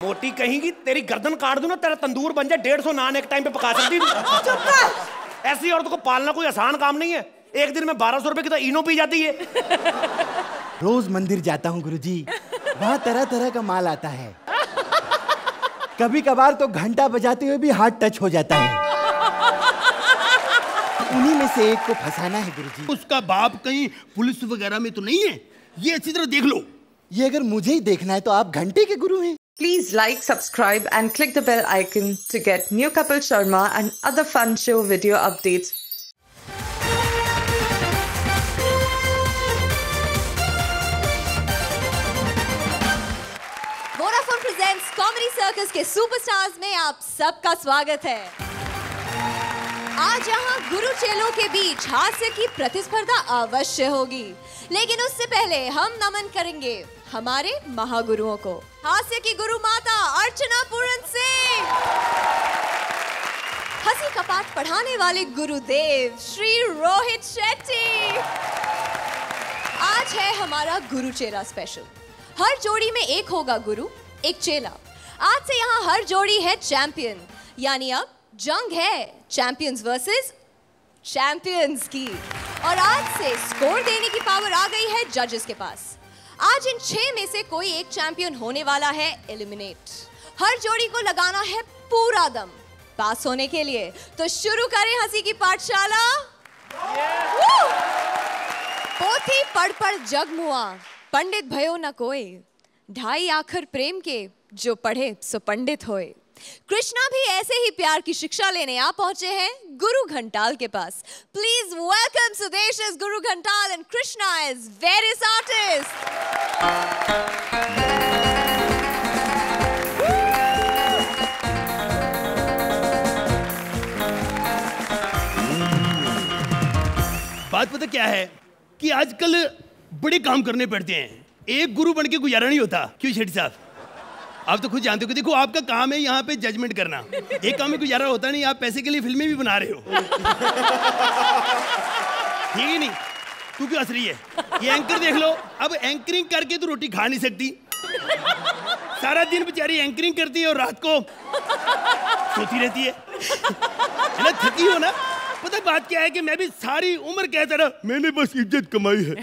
मोटी कहेंगी, तेरी गर्दन काट दूं ना, तेरा तंदूर बन जाए, 150 नान एक टाइम पे पका सकती। चुप कर। ऐसी औरत को पालना कोई आसान काम नहीं है। एक दिन में 1200 रुपए की तो इनो पी जाती है। रोज मंदिर जाता हूँ गुरुजी, वहाँ तरह तरह का माल आता है। कभी कभार तो घंटा बजाते हुए भी हाथ टच हो जाता है। उन्हीं में से एक को फंसाना है गुरुजी। उसका बाप कहीं पुलिस वगैरह में तो नहीं है? ये अच्छी तरह देख लो। ये अगर मुझे ही देखना है तो आप घंटे के गुरु हैं। Please like, subscribe and click the bell icon to get new Kapil Sharma and other fun show video updates. Vodafone presents comedy circus के सुपरस्टार्स में आप सबका स्वागत है। आज यहाँ गुरु चेलों के बीच हास्य की प्रतिस्पर्धा अवश्य होगी, लेकिन उससे पहले हम नमन करेंगे हमारे महागुरुओं को। हास्य की गुरु माता अर्चना पूरन सिंह, हंसी कपाट पढ़ाने वाले गुरुदेव श्री रोहित शेट्टी। आज है हमारा गुरु चेला स्पेशल। हर जोड़ी में एक होगा गुरु, एक चेला। आज से यहाँ हर जोड़ी है चैंपियन, यानी अब जंग है चैंपियंस वर्सेस चैंपियंस की। और आज से स्कोर देने की पावर आ गई है जजेस के पास। आज इन 6 में से कोई एक चैंपियन होने वाला है एलिमिनेट। हर जोड़ी को लगाना है पूरा दम पास होने के लिए। तो शुरू करें हंसी की पाठशाला। पोथी पढ़ पढ़ जग मुआ, पंडित भयो न कोई, ढाई आखर प्रेम के, जो पढ़े सो पंडित होए। कृष्णा भी ऐसे ही प्यार की शिक्षा लेने आ पहुंचे हैं गुरु घंटाल के पास। प्लीज वेलकम सुदेश एज गुरु घंटाल and Krishna as various artist. बात पता क्या है कि आजकल बड़े काम करने पड़ते हैं, एक गुरु बन के गुजारा नहीं होता। क्यों शेट्टी साहब? आप तो खुद जानते हो कि देखो आपका काम है यहाँ पे जजमेंट करना, एक काम में गुजारा होता नहीं। आप पैसे के लिए फिल्में भी बना रहे हो। ठीक है नहीं? तू क्यों हंस रही है? ये एंकर देख लो, अब एंकरिंग करके तो रोटी खा नहीं सकती। सारा दिन बेचारी एंकरिंग करती है और रात को सोती रहती है ना, थकी हो ना। पता बात क्या है कि मैं भी सारी उम्र कहता रहा मैंने बस इज्जत कमाई है,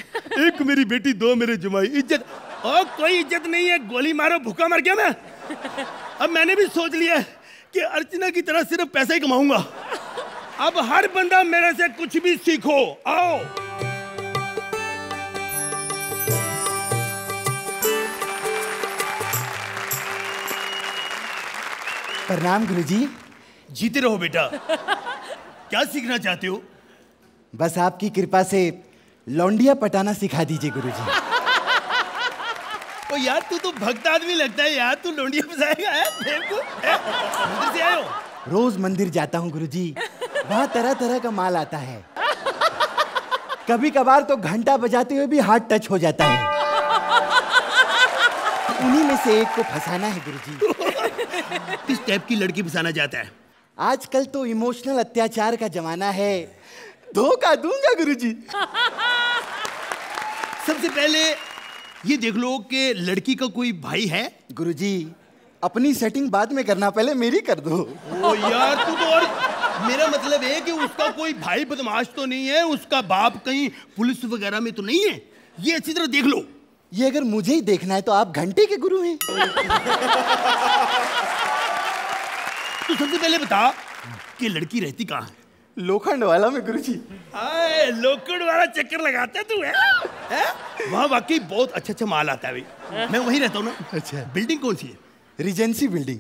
एक मेरी बेटी, 2 मेरे जमाई। इज्जत और कोई इज्जत नहीं है, गोली मारो भूखा मर गया मैं। अब मैंने भी सोच लिया कि अर्चना की तरह सिर्फ पैसा ही कमाऊंगा। अब हर बंदा मेरे से कुछ भी सीखो। आओ प्रणाम गुरुजी। जीते रहो बेटा। क्या सीखना चाहते हो? बस आपकी कृपा से लौंडिया पटाना सिखा दीजिए गुरुजी। ओ यार तू तो भक्त आदमी लगता है यार, तू लौंडिया फंसाएगा है? मंदिर से आए हो? रोज मंदिर जाता हूँ गुरुजी, वहाँ तरह तरह का माल आता है। कभी कभार तो घंटा बजाते हुए भी हाथ टच हो जाता है। उन्हीं में से एक को फंसाना है गुरुजी। किस टाइप की लड़की फंसाना चाहता है? आजकल तो इमोशनल अत्याचार का जमाना है, धोखा दूंगा गुरुजी। सबसे पहले ये देख लो कि लड़की का कोई भाई है? गुरुजी अपनी सेटिंग बाद में करना, पहले मेरी कर दो। ओ यार तू तो, और मेरा मतलब है कि उसका कोई भाई बदमाश तो नहीं है, उसका बाप कहीं पुलिस वगैरह में तो नहीं है? ये अच्छी तरह देख लो। ये अगर मुझे ही देखना है तो आप घंटे के गुरु हैं। तो सबसे पहले बता कि लड़की रहती कहाँ है? लोखंड वाला में गुरुजी। आए लोखंड वाला चक्कर लगाता है तू है? वहाँ वाकई बहुत अच्छा अच्छा माल आता है भाई। मैं वहीं रहता हूँ ना। अच्छा। बिल्डिंग कौन सी है? Regency building.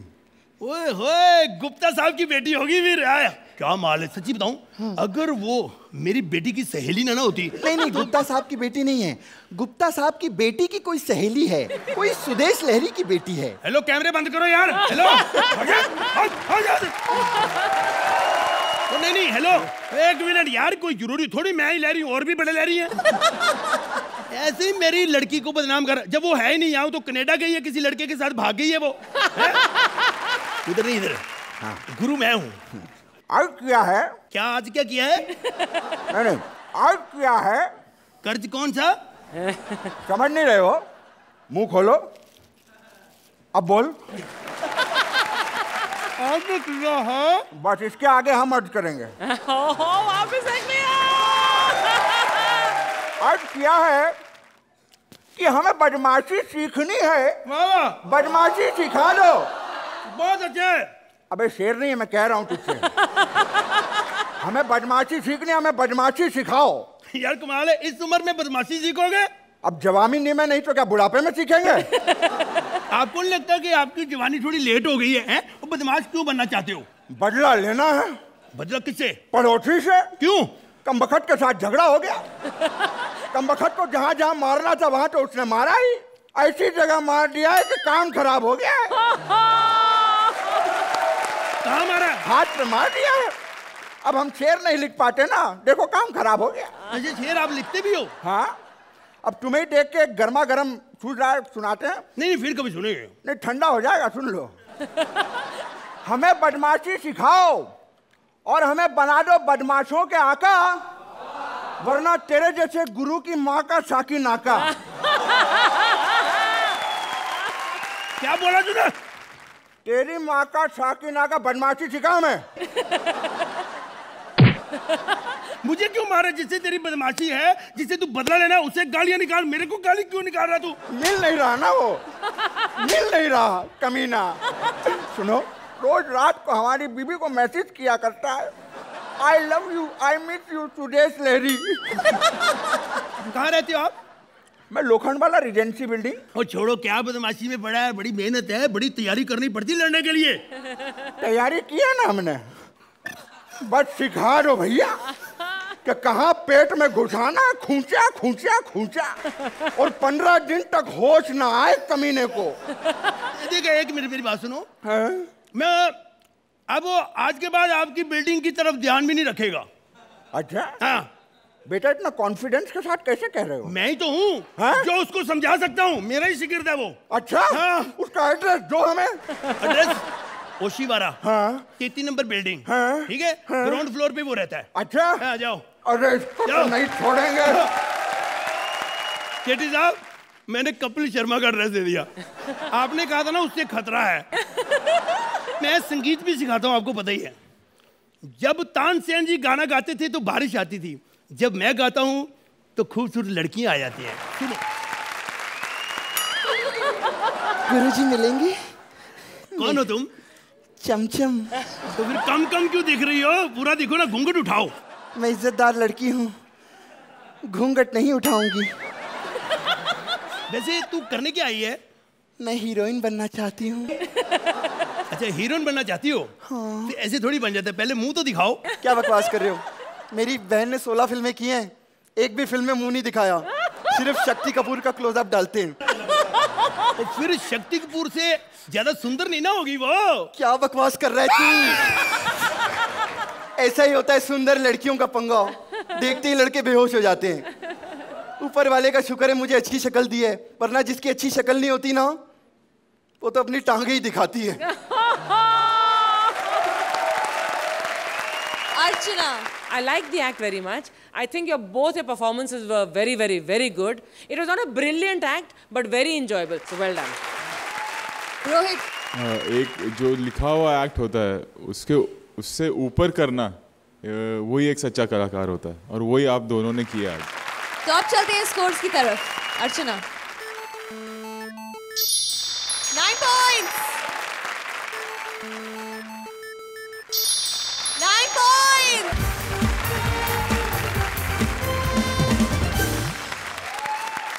ओए होए गुप्ता साहब की बेटी होगी फिर। आया क्या माल है? सच्ची बताऊं, अगर वो मेरी बेटी की सहेली ना होती। नहीं गुप्ता साहब की बेटी नहीं है, गुप्ता साहब की बेटी की कोई सहेली है, कोई सुदेश लहरी की बेटी है। हेलो कैमरे बंद करो यार। हेलो नहीं हेलो एक मिनट यार, कोई जरूरी थोड़ी मैं ही लहरी हूँ, और भी बड़े लहरी हैं। ऐसे ही मेरी लड़की को बदनाम कर। जब वो है ही नहीं यहाँ, तो कनाडा गई है, किसी लड़के के साथ भाग गई है वो। उधर नहीं इधर। हाँ गुरु मैं हूँ। आज क्या है? क्या आज क्या किया है? नहीं आज क्या है? कर्ज कौन सा? समझ नहीं रहे हो? मुंह खोलो, अब बोल। ऐसे किया है। बस इसके आगे हम अर्ज करेंगे। वापस अर्ज किया है कि हमें बदमाशी सीखनी है। वाह, बदमाशी सिखा दो। बहुत अच्छे। अबे शेर नहीं है, मैं कह रहा हूँ तुझसे। हमें बदमाशी सीखनी है, हमें बदमाशी सिखाओ। यार कमाल है, इस उम्र में बदमाशी सीखोगे? अब जवानी में नहीं तो क्या बुढ़ापे में सीखेंगे? आपको नहीं लगता कि आपकी जवानी थोड़ी लेट हो गई है? वो बदमाश क्यों बनना चाहते हो? बदला लेना है। बदला किससे? पड़ोसी से। क्यों? कमबख्त के साथ झगड़ा हो गया। कमबख्त को जहां जहां मारना था वहां तो उसने मारा ही, ऐसी जगह मार दिया है कि काम खराब हो गया है। कहाँ मारा? हाथ पे मार दिया है। अब हम शेर नहीं लिख पाते ना, देखो काम खराब हो गया। अच्छा, शेर आप लिखते भी हो? हाँ, अब तुम्हें देख के गर्मा गर्म सुनाते हैं। नहीं, फिर कभी सुनेंगे। नहीं, ठंडा हो जाएगा, सुन लो। हमें बदमाशी सिखाओ और हमें बना दो बदमाशों के आका, वरना तेरे जैसे गुरु की माँ का साकी नाका। क्या बोला तूने? तेरी माँ का साकी नाका, बदमाशी सिखा हमें। मुझे क्यों मारा? जिससे तेरी बदमाशी है, जिससे तू बदला लेना, उससे गालियां निकाल। मेरे को गाली क्यों निकाल रहा तू? मिल नहीं रहा ना वो, मिल नहीं रहा कमीना। सुनो, रोज रात को हमारी बीवी को मैसेज किया करता है, I love you, I miss you, today's lady। कहाँ रहते हो आप? मैं लोखंड वाला रिजेंसी बिल्डिंग। और छोड़ो, क्या बदमाशी में पड़ा है? बड़ी मेहनत है, बड़ी तैयारी करनी पड़ती लड़ने के लिए। तैयारी की है ना हमने, बस सिखा दो भैया कि कहाँ पेट में घुसाना, खूंचा खूंचा खूंचा, और 15 दिन तक होश ना आए कमीने को। देखिए, एक मिनट मेरी बात सुनो। है? मैं अब आज के बाद आपकी बिल्डिंग की तरफ ध्यान भी नहीं रखेगा। अच्छा, हाँ। बेटा इतना कॉन्फिडेंस के साथ कैसे कह रहे हो? मैं ही तो हूँ जो उसको समझा सकता हूँ, मेरा ही शिगिर्द है वो। अच्छा, हाँ। उसका एड्रेस दो हमें। एड्रेस ओशीवारा, हाँ। 33 नंबर बिल्डिंग, हाँ। ठीक है, हाँ। ग्राउंड फ्लोर पे वो रहता है। अच्छा, हाँ, जाओ। अरे इसको तो नहीं छोड़ेंगे। सेठी साहब, मैंने कपिल शर्मा का ड्रेस दे दिया। आपने कहा था ना उससे खतरा है। मैं संगीत भी सिखाता हूँ, आपको पता ही है। जब तानसेन जी गाना गाते थे तो बारिश आती थी, जब मैं गाता हूँ तो खूबसूरत लड़कियां आ जाती हैं। सुनो। गुरुजी मिलेंगे? कौन हो तुम? चमचम। तो फिर कम कम क्यों दिख रही हो? पूरा दिखो ना, घूंघट उठाओ। मैं इज्जतदार लड़की हूँ, घूंघट नहीं उठाऊंगी। वैसे तू करने क्या आई है? मैं हीरोइन बनना चाहती हूँ। अच्छा, हीरोइन बनना चाहती हो? हाँ। तो ऐसे थोड़ी बन जाता है, पहले मुंह तो दिखाओ। क्या बकवास कर रहे हो? मेरी बहन ने 16 फिल्में की हैं, एक भी फिल्म में मुंह नहीं दिखाया, सिर्फ शक्ति कपूर का क्लोजअप डालते हैं। तो फिर शक्ति कपूर से ज्यादा सुंदर नहीं ना होगी वो? क्या बकवास कर रहा है तू? ऐसा ही होता है सुंदर लड़कियों का पंगा, देखते ही लड़के बेहोश हो जाते हैं। ऊपर वाले का शुक्र है मुझे अच्छी शक्ल दी है, वरना जिसकी अच्छी शक्ल नहीं होती ना, वो तो अपनी टांगे ही दिखाती है। Archana, I like the act very much. I think both your performances were very, very, very good. It was not a brilliant act, but very enjoyable. So well done. Rohit. एक जो लिखा हुआ एक्ट होता है उससे ऊपर करना, वही एक सच्चा कलाकार होता है, और वही आप दोनों ने किया आज। तो अब चलते हैं स्कोर्स की तरफ। अर्चना 9 points. 9 points.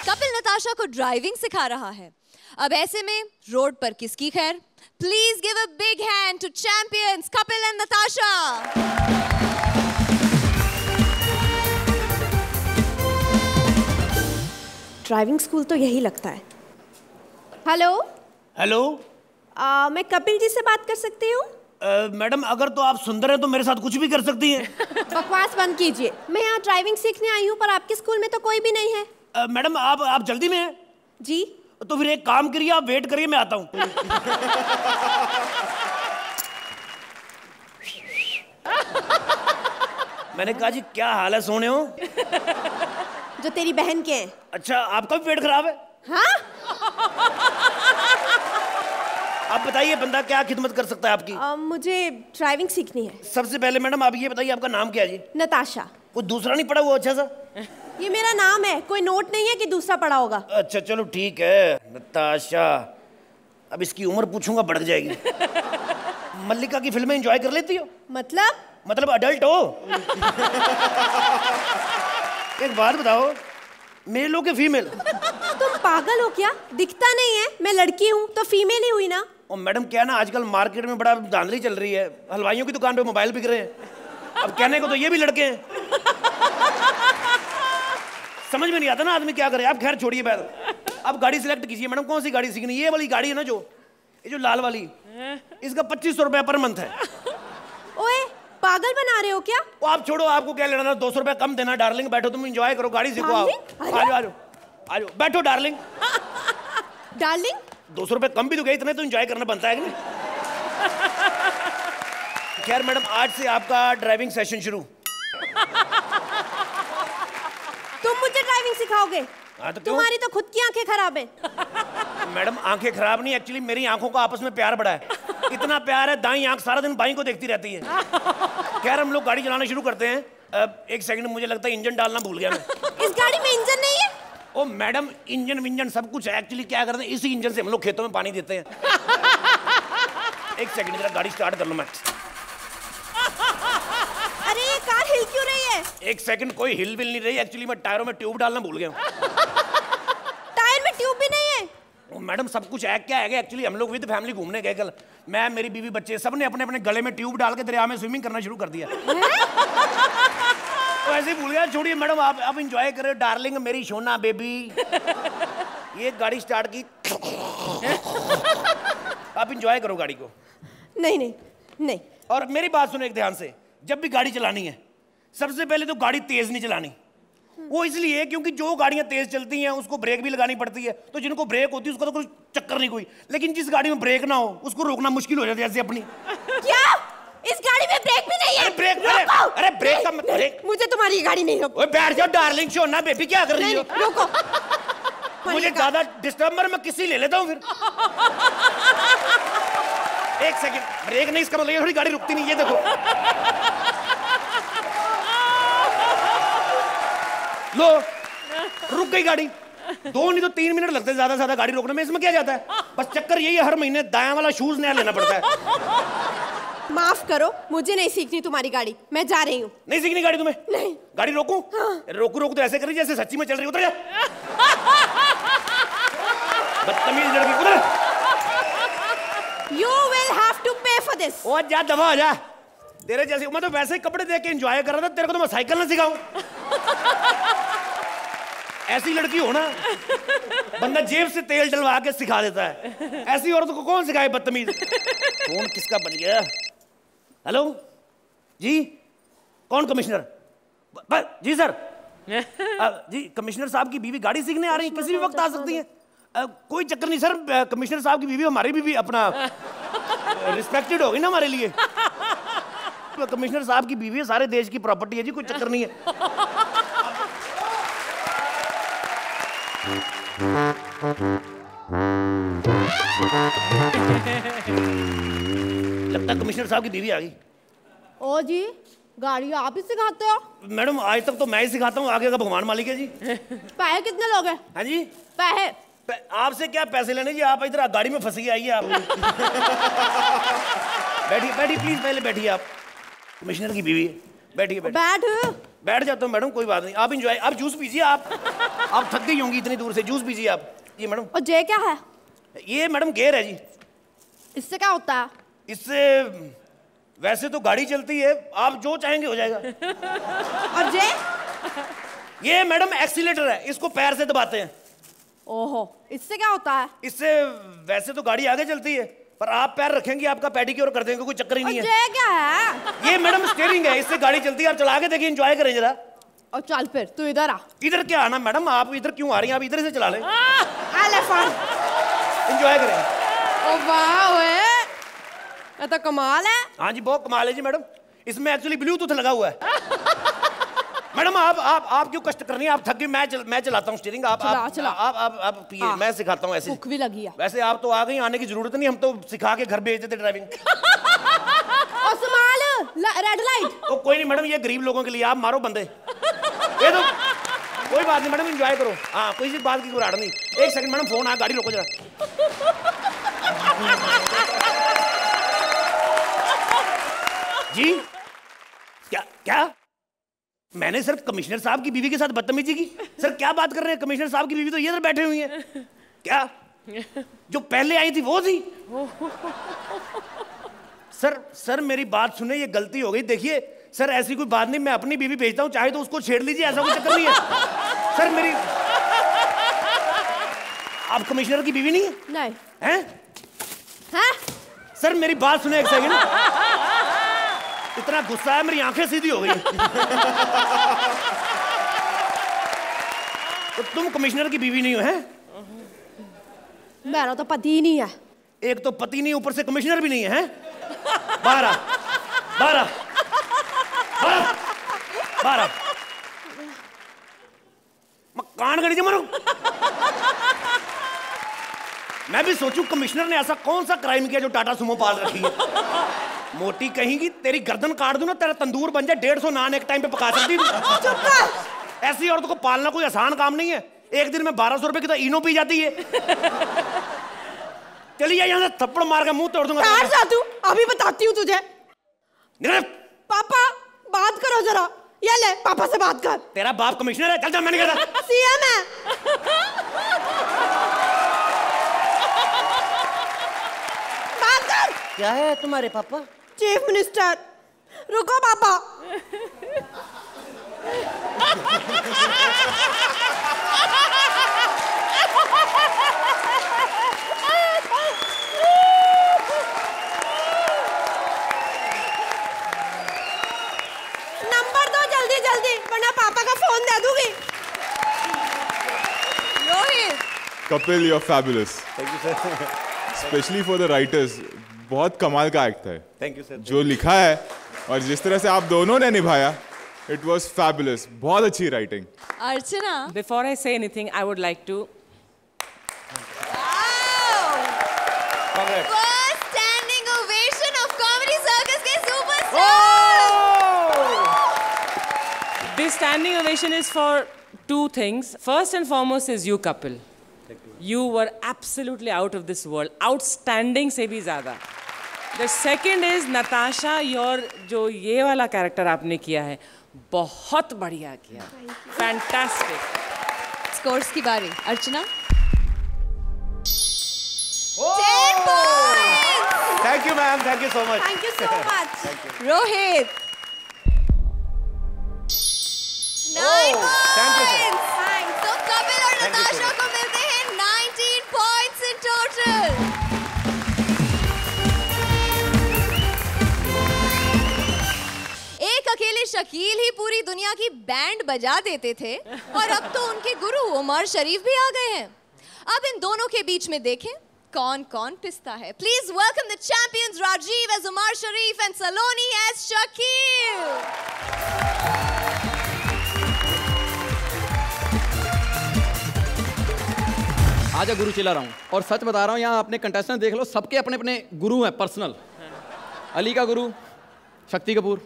कपिल नताशा को ड्राइविंग सिखा रहा है। अब ऐसे में रोड पर किसकी खैर? Please give a big hand to champions Kapil and Natasha. Driving school तो यही लगता है। हेलो। हेलो, मैं कपिल जी से बात कर सकती हूँ? मैडम अगर तो आप सुंदर हैं तो मेरे साथ कुछ भी कर सकती हैं। बकवास बंद कीजिए, मैं यहाँ ड्राइविंग सीखने आई हूँ, पर आपके स्कूल में तो कोई भी नहीं है। मैडम आप जल्दी में हैं? जी। तो फिर एक काम करिए, आप वेट करिए, मैं आता हूँ। मैंने कहा जी क्या हाल है, सोने हो? जो तेरी बहन के हैं। अच्छा, आपका भी पेट खराब है? हाँ? अब बताइए बंदा क्या खिदमत कर सकता है आपकी? मुझे ड्राइविंग सीखनी है। सबसे पहले मैडम आप ये बताइए आपका नाम क्या है जी? नताशा। कोई दूसरा नहीं पढ़ा हुआ अच्छा सा? ये मेरा नाम है, कोई नोट नहीं है कि दूसरा पढ़ा होगा। अच्छा चलो ठीक है नताशा। अब इसकी उम्र पूछूंगा बढ़ जाएगी। मल्लिका की फिल्में एंजॉय कर लेती हो? मतलब अडल्ट हो? एक बात बताओ, मेल हो के फीमेल? तुम पागल हो क्या? दिखता नहीं है, मैं लड़की हूँ तो फीमेल ही हुई ना। और मैडम क्या ना आजकल मार्केट में बड़ा धांधली चल रही है, हलवाइयों की दुकान पे मोबाइल बिक रहे हैं। अब कहने को तो ये भी लड़के हैं। समझ में नहीं आता ना आदमी क्या करे। आप खैर छोड़िए बात, अब गाड़ी सिलेक्ट कीजिए मैडम। कौन सी गाड़ी सीखनी? ये वाली गाड़ी है ना जो, ये जो लाल वाली, इसका 2500 रुपया पर मंथ है। ओए पागल बना रहे हो क्या? वो आप छोड़ो, आपको क्या लेना? 200 रुपया कम देना। डार्लिंग बैठो, तुम एंजॉय करो, गाड़ी सीखो। आओ आ जाओ बैठो डार्लिंग। डार्लिंग 200 रुपये कम भी तो गए, इतने तो एंजॉय करना बनता है कि नहीं? खैर मैडम आज से आपका ड्राइविंग सेशन शुरू। तुम मुझे ड्राइविंग सिखाओगे? हाँ तो तुम्हारी तो खुद की आंखें खराब है। मैडम आंखें खराब नहीं, एक्चुअली मेरी आंखों का आपस में प्यार बढ़ा है। इतना प्यार है, दाईं आंख सारा दिन बाईं को देखती रहती है। खैर हम लोग गाड़ी चलाना शुरू करते हैं। एक सेकंड, मुझे लगता है इंजन डालना भूल गया मैं। इस गाड़ी में इंजन नहीं है? ओ मैडम इंजन विंजन सब कुछ है। एक्चुअली क्या करते हैं, इसी इंजन से हम लोग खेतों में पानी देते हैं। एक सेकंड जरा गाड़ी स्टार्ट कर लो मैं। अरे ये कार हिल क्यों रही है? एक सेकंड, कोई हिल बिल नहीं रही। एक्चुअली मैं टायरों में ट्यूब डालना भूल गया हूँ। टायर में ट्यूब भी नहीं है? ओ मैडम सब कुछ है क्या है। एक्चुअली हम लोग विद फैमिली घूमने गए कल, मैं मेरी बीवी बच्चे सब ने अपने अपने गले में ट्यूब डाल के दरिया में स्विमिंग करना शुरू कर दिया। तो ऐसे ही भूल गया। छोड़िए मैडम, आप एंजॉय करें डार्लिंग, मेरी सोना बेबी। ये गाड़ी स्टार्ट की, आप एंजॉय करो गाड़ी को। नहीं नहीं नहीं। और मेरी बात सुनो एक ध्यान से, जब भी गाड़ी चलानी है सबसे पहले तो गाड़ी तेज नहीं चलानी। वो इसलिए क्योंकि जो गाड़ियां तेज चलती हैं उसको ब्रेक भी लगानी पड़ती है। तो जिनको ब्रेक होती है उसका तो कोई चक्कर नहीं कोई, लेकिन जिस गाड़ी में ब्रेक ना हो उसको रोकना मुश्किल हो जाता है। जैसे अपनी क्या? इस गाड़ी में ब्रेक भी नहीं है? अरे ब्रेक, अरे ब्रेक का ब्रेक। मुझे तुम्हारी गाड़ी नहीं रोक। ओए बैठ जाओ डार्लिंग, सोना बेबी क्या कर रही हो? रोको। मुझे ज्यादा डिस्टर्बर मैं किसी ले लेता हूँ फिर। एक सेकंड, ब्रेक नहीं, इसका मतलब थोड़ी गाड़ी रुकती नहीं। ये देखो लो रुक गई गाड़ी। 2 नहीं तो 3 मिनट लगते हैं ज्यादा से ज्यादा गाड़ी रोकने में। इसमें क्या जाता है? बस चक्कर यही है, हर महीने दायां वाला शूज नया लेना पड़ता है। माफ करो, मुझे नहीं सीखनी तुम्हारी गाड़ी, मैं जा रही हूँ। नहीं सीखनी गाड़ी तुम्हें? नहीं। गाड़ी रोकूं? हाँ। रोकू तो ऐसे करी जैसे सच्ची में चल रही। उतर जा बदतमीज लड़की, उतर। You will have to pay for this। ओ जा दबा हो जा। तेरे जैसे मैं तो वैसे ही कपड़े देख के एंजॉय कर रहा था, तेरे को तो मैं साइकिल ना सिखाऊं। ऐसी लड़की हो ना, बंदा जेब से तेल डलवा के सिखा देता है। ऐसी औरत को कौन सिखाए बदतमीज। फोन किसका बन गया? हेलो जी, कौन कमिश्नर? जी सर। जी कमिश्नर साहब की बीवी गाड़ी सीखने आ रही है, किसी भी वक्त आ सकती है। कोई चक्कर नहीं सर, कमिश्नर साहब की बीवी हमारी बीवी अपना रिस्पेक्टेड होगी ना हमारे लिए। कमिश्नर साहब की बीवी है, सारे देश की प्रॉपर्टी है जी, कोई चक्कर नहीं है। लगता कमिश्नर साहब की बीवी आ गई। ओ जी, गाड़ी आप ही सिखाते हो? मैडम आज तक तो मैं ही सिखाता हूँ, आगे का भगवान मालिक है जी। पैसे कितने लोगे? हाँ जी पैसे आपसे क्या पैसे लेने जी, आप इधर गाड़ी में फंसी आइए आप। बैठिए बैठिए प्लीज, पहले बैठिए आप। कमिश्नर की बीवी है, बैठिए बैठ जाता हूँ मैडम, कोई बात नहीं। आप इंजॉय, आप जूस पीजिए। आप थक गई होंगी इतनी दूर से, जूस पीजिए आप। जी मैडम। और जे क्या है? ये मैडम गेयर है जी। इससे क्या होता है? इससे वैसे तो गाड़ी चलती है, आप जो चाहेंगे हो जाएगा। और जे? ये मैडम एक्सीलेटर है, इसको पैर से दबाते हैं। ओहो, इससे क्या होता है? इससे वैसे तो गाड़ी आगे चलती है, पर आप पैर रखेंगे आपका पैडिक्योर कर देंगे, कोई चक्कर ही नहीं है। ये क्या है? ये मैडम स्टीयरिंग है, इससे गाड़ी चलती है। आप चला के देखिए, एंजॉय करें जरा। और चल फिर तू इधर आ। इधर क्या आना मैडम, आप इधर क्यों आ रही हैं? आप इधर से चला लें, एंजॉय करें। ओ वाह, ये तो कमाल है। हाँ जी बहुत कमाल है जी मैडम। इसमें एक्चुअली ब्लूटूथ लगा हुआ है। मैडम आप क्यों कष्ट कर रही हैं? आप थक गई, मैं चलाता हूँ स्टीयरिंग। आप पिए, मैं सिखाता हूँ ऐसे। भूख भी लगी है। वैसे आप तो आ गई, आने की जरूरत नहीं, हम तो सिखा के घर भेज देते ड्राइविंग। और संभाल रेड लाइट। ओ कोई नहीं मैडम, ये गरीब लोगों के लिए, आप मारो बंदे। ये तो कोई बात नहीं मैडम, एंजॉय करो। हाँ, कोई सी बात की गुराड़ नहीं। एक सेकंड मैडम, फोन आया, गाड़ी रोको जरा। जी क्या मैंने सर कमिश्नर साहब की बीवी के साथ बदतमीजी की? सर क्या बात कर रहे हैं? कमिश्नर साहब की बीवी तो ये इधर बैठे हुई हैं। क्या जो पहले आई थी वो थी? सर मेरी बात सुने, ये गलती हो गई। देखिए सर, ऐसी कोई बात नहीं, मैं अपनी बीवी भेजता हूँ, चाहे तो उसको छेड़ लीजिए, ऐसा कोई चक्कर नहीं है। सर मेरी, आप कमिश्नर की बीवी नहीं है? नहीं। हैं? सर मेरी बात सुने एक सेकंड। इतना गुस्सा है, मेरी आंखें सीधी हो गई। तो तुम कमिश्नर की बीवी नहीं हो? हैं? मेरा तो पति ही नहीं है। एक तो पति नहीं, ऊपर से कमिश्नर भी नहीं है। हैं? 12 मैं कान गड़ी मारू। मैं भी सोचूं कमिश्नर ने ऐसा कौन सा क्राइम किया जो टाटा सुमो पाल रखी है। मोटी कहेंगी, तेरी गर्दन काट दूं ना, तेरा तंदूर बन जाए, 150 नान एक टाइम पे पका सकती। ऐसी औरत को पालना कोई आसान काम नहीं है। एक दिन में 1200 रुपए की तो इनो पी जाती है। चली जाए यहाँ से, थप्पड़ मार के मुंह तोड़ दूंगा। अभी बताती हूँ तुझे। पापा बात करो जरा, ये ले पापा से बात कर। तेरा बाप कमिश्नर है? चल जा, मैंने कहा सीएम है। बात कर। क्या है तुम्हारे पापा? Chief minister. रुको पापा। नंबर दो जल्दी जल्दी, वरना पापा का फोन दे दूंगी। Rohit. Kapil, you are fabulous. Thank you sir. Specially for the writers, बहुत कमाल का एक्ट है। Thank you sir. जो लिखा है और जिस तरह से आप दोनों ने निभाया, इट वॉज फैबुलस। बहुत अच्छी writing. Archana, Before I say anything, I would like to first standing ovation of Comedy Circus के superstar. This standing ovation is for two things. First and foremost is you, Kapil. You were absolutely out of this world. Outstanding से भी ज़्यादा. The second is Natasha, your जो ये वाला character आपने किया है, बहुत बढ़िया किया. Fantastic. स्कोर्स की बारी, अर्चना। 10 points. Thank you ma'am, thank you so much. Thank you so much. Rohit 9 Thank you, sir. points. तो कपिल और नताशा को मिलते हैं 19 points in total. एक अकेले शकील ही पूरी दुनिया की बैंड बजा देते थे और अब तो उनके गुरु उमर शरीफ भी आ गए हैं। अब इन दोनों के बीच में देखें कौन कौन पिसता है। Please welcome the champions Rajeev as Umar Sharif and Saloni as Shakeel. आजा गुरु चिल्ला रहा हूँ और सच बता रहा हूँ, यहाँ अपने कंटेस्टेंट देख लो, सबके अपने अपने गुरु हैं पर्सनल। अली का गुरु शक्ति कपूर,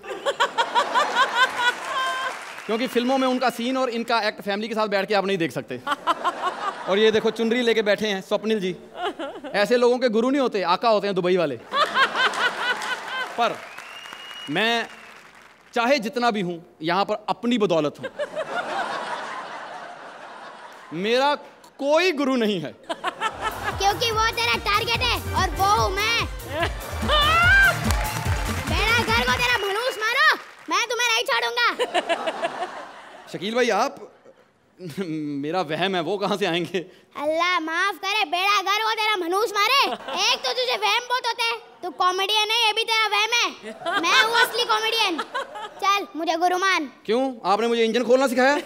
क्योंकि फिल्मों में उनका सीन और इनका एक्ट फैमिली के साथ बैठ के आप नहीं देख सकते। और ये देखो चुनरी लेके बैठे हैं स्वप्निल जी। ऐसे लोगों के गुरु नहीं होते, आका होते हैं दुबई वाले। पर मैं चाहे जितना भी हूँ यहाँ पर अपनी बदौलत हूँ, मेरा कोई गुरु नहीं है, क्योंकि वो तेरा टारगेट है और वो हूँ मैं। मेरा घर को तेरा भनूस मारो, मैं तुम्हें नहीं छोड़ूंगा। शकील भाई आप मेरा वहम है, वो कहाँ से आएंगे? अल्लाह माफ करे, बेड़ा घर को तेरा भनूस मारे। एक तो तुझे वहम बहुत होते है, तू कॉमेडियन है, ये भी तेरा वहम है। मैं हूँ असली कॉमेडियन। चल मुझे गुरु मान। क्यों, आपने मुझे इंजन खोलना सिखाया?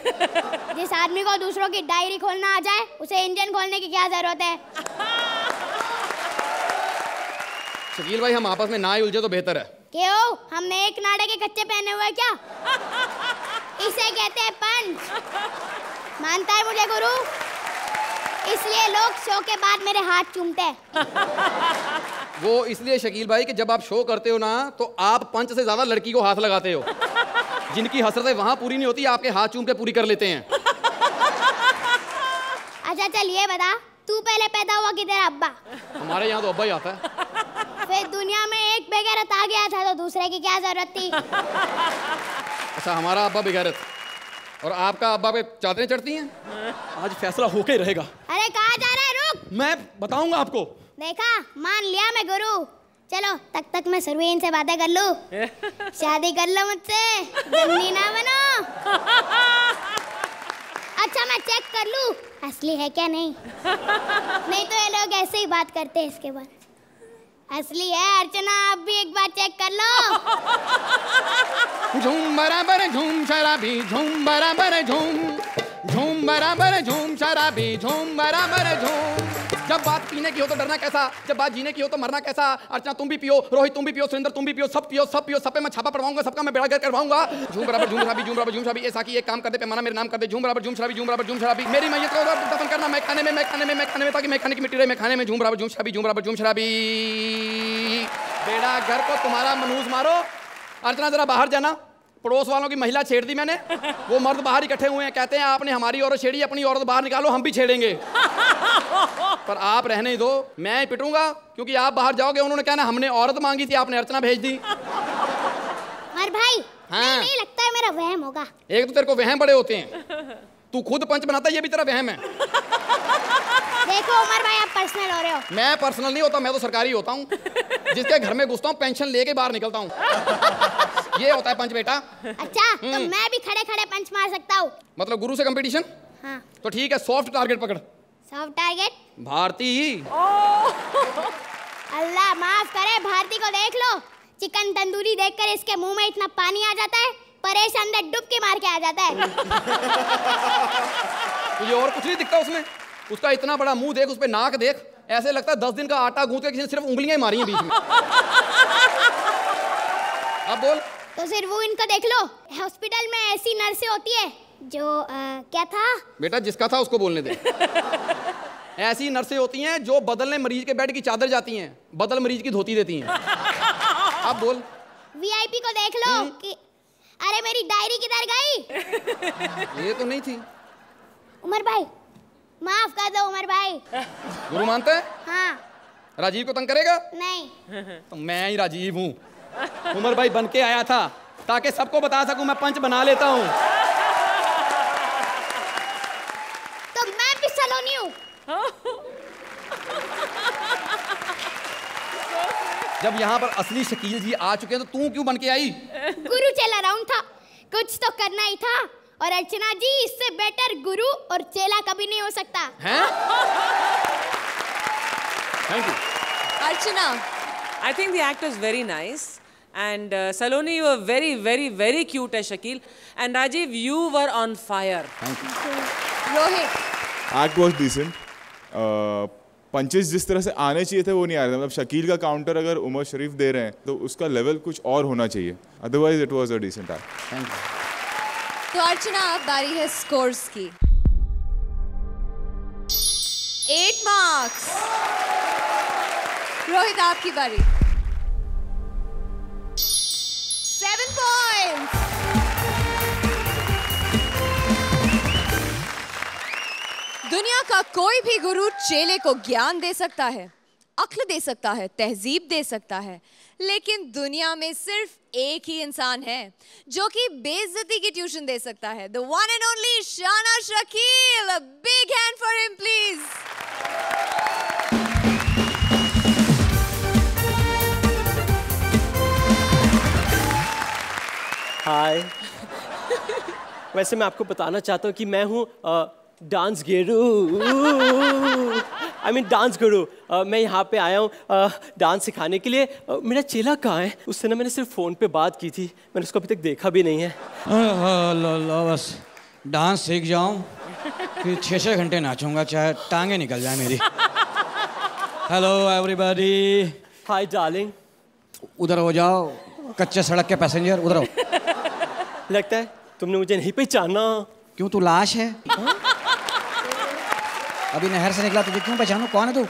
जिस आदमी को दूसरों की डायरी खोलना आ जाए, उसे इंजन खोलने की क्या जरूरत है? शकील भाई हम आपस में ना ही उलझे तो बेहतर है। क्यों, हमने एक नाड़े के कच्चे पहने हुए क्या? इसे कहते हैं पंच। मानता है मुझे गुरु, इसलिए लोग शो के बाद मेरे हाथ चूमते हैं। वो इसलिए शकील भाई कि जब आप शो करते हो ना तो आप पंच से ज्यादा लड़की को हाथ लगाते हो। जिनकी हसरतें वहां पूरी नहीं होती आपके हाथ चूम के पूरी कर लेते हैं। अच्छा चल ये बता, तू पहले पैदा हुआ कि तेरा अब्बा? हमारे यहाँ तो अब्बा ही आता है। फिर दुनिया में एक बेगैरत आ गया था तो दूसरे की क्या जरूरत थी? अच्छा हमारा अब्बा बेगैरत और आपका अब्बा पे चादरें चढ़ती हैं। आज फैसला होके रहेगा। अरे कहाँ जा रहा है? रुक, मैं बताऊंगा आपको। देखा, मान लिया मैं गुरु। चलो तक मैं सरवीन से बातें कर लूं। शादी कर लो मुझसे, जमनी ना बनो। अच्छा मैं चेक कर लूं असली है क्या नहीं। नहीं तो ये लोग ऐसे ही बात करते हैं इसके बाद। असली है अर्चना, आप भी एक बार चेक कर लो। झूम बराबर झूम शराबी, झूम बराबर झूम बराबर झूम शराबी, झूम बराबर झूम। जब बात पीने की हो तो डरना कैसा, जब बात जीने की हो तो मरना कैसा। अर्चना तुम भी पियो, रोहित तुम भी पियो, सुरेंद्र तुम भी पियो, सब पियो सब पियो। सब पे मैं छापा पड़वाऊंगा, सबका मैं बेड़ा गर्क करवाऊंगा। झूम बराबर झूम शराबी, झूम बराबर झूम शराबी। ऐसा कि एक काम कर दे, पैमाना मेरे नाम कर दे। झूम बराबर झूम शराबी, झूम बराबर झूम शराबी। मेरी मैयत को दफन करना मैं खाने में ताकि मैं खाने की मिट्टी रहे मैं खाने में। झूम बराबर झूम शराबी, झूम बराबर झूम शराबी। बेड़ा घर को तुम्हारा मनूस मारो। अर्चना जरा बाहर जाना, पड़ोस वालों की महिला छेड़ दी मैंने। वो मर्द बाहर इकट्ठे हुए हैं, कहते हैं आपने हमारी औरत छेड़ी, अपनी औरत बाहर निकालो, हम भी छेड़ेंगे। पर आप रहने दो, मैं पिटूंगा क्योंकि आप बाहर जाओगे। उन्होंने कहना हमने औरत मांगी थी, आपने अर्चना भेज दी। मर भाई, हाँ। नहीं लगता है मेरा वहम होगा। एक तो तेरे को वहम बड़े होते हैं, तू खुद पंच बनाता है, ये भी तेरा वहम है। देखो उमर भाई, आप पर्सनल हो रहे हो। मैं पर्सनल नहीं होता, मैं तो सरकारी होता हूँ। जिसके घर में घुसता हूँ पेंशन लेके बाहर निकलता हूँ। ये होता है पंच बेटा। अच्छा तो मैं भी खड़े खड़े पंच मार सकता हूँ? मतलब गुरु से कंपटीशन? हाँ। तो ठीक है, सॉफ्ट टारगेट पकड़। Soft target? भारती। अल्लाह माफ करे, भारती को देख लो। चिकन तंदूरी देखकर इसके मुंह में इतना पानी आ जाता है, परेश अंदर डुबकी मार के आ जाता है। तुझे और कुछ नहीं दिखता उसमें? उसका इतना बड़ा मुंह देख, उस पे नाक देख, ऐसे लगता है 10 दिन का आटा गूंथ के किसी ने सिर्फ उंगलियां ही मारी हैं बीच में। अब बोल। तो सिर्फ वो इनको देख लो, हॉस्पिटल में ऐसी नर्सें होती है जो क्या था बेटा, जिसका था उसको बोलने दे। ऐसी नर्सें होती हैं जो बदलने मरीज के बेड की चादर जाती हैं, बदल मरीज की धोती देती हैं। अब बोल। वीआईपी को देख लो कि अरे मेरी डायरी किधर गई? ये तो नहीं थी। उमर भाई माफ कर दो उमर भाई। गुरु मानता है? हाँ। राजीव को तंग करेगा? नहीं। तो मैं ही राजीव हूँ। उमर भाई बन के आया था ताकि सबको बता सकूं मैं पंच बना लेता हूँ। तो मैं भी सलोनी हूँ। जब यहाँ पर असली शकील जी आ चुके हैं तो तू क्यों बन के आई? गुरु चेला राउंड था, कुछ तो करना ही था। और अर्चना जी, इससे बेटर गुरु और चेला कभी नहीं हो सकता। हैं? Thank you. Archana, I think the act was very nice. And Saloni, you were very, very, very cute as Shakil. And Rajiv, you were on fire. Thank you. Rohit. Act was decent. Punches जिस तरह से आने चाहिए थे वो नहीं आ रहे थे। मतलब शकील का काउंटर अगर उमर शरीफ दे रहे हैं तो उसका लेवल कुछ और होना चाहिए। Otherwise it was a decent act. Thank you. तो अर्चना अब बारी है स्कोर्स की। 8 मार्क्स। रोहित आपकी बारी। 7 पॉइंट्स। दुनिया का कोई भी गुरु चेले को ज्ञान दे सकता है, अक्ल दे सकता है, तहजीब दे सकता है, लेकिन दुनिया में सिर्फ एक ही इंसान है जो कि बेइज्जती की ट्यूशन दे सकता है। The one and only शाना Shakeel. A big hand for him, please. हाय। वैसे मैं आपको बताना चाहता हूँ कि मैं हूँ dance Guru. I mean dance गुरु। मैं यहाँ पे आया हूँ डांस सिखाने के लिए। मेरा चेला कहाँ है? उससे ना मैंने सिर्फ फ़ोन पे बात की थी, मैंने उसको अभी तक देखा भी नहीं है। लो बस डांस सीख जाऊँ फिर 6-6 घंटे नाचूंगा, चाहे टांगे निकल जाए मेरी। Hello everybody. Hi darling. उधर हो जाओ, कच्चे सड़क के पैसेंजर उधर हो। लगता है तुमने मुझे नहीं पहचाना। क्यों, तू लाश है? अभी नहर से निकला, तुझे क्यों पहचानूं? कौन है तू?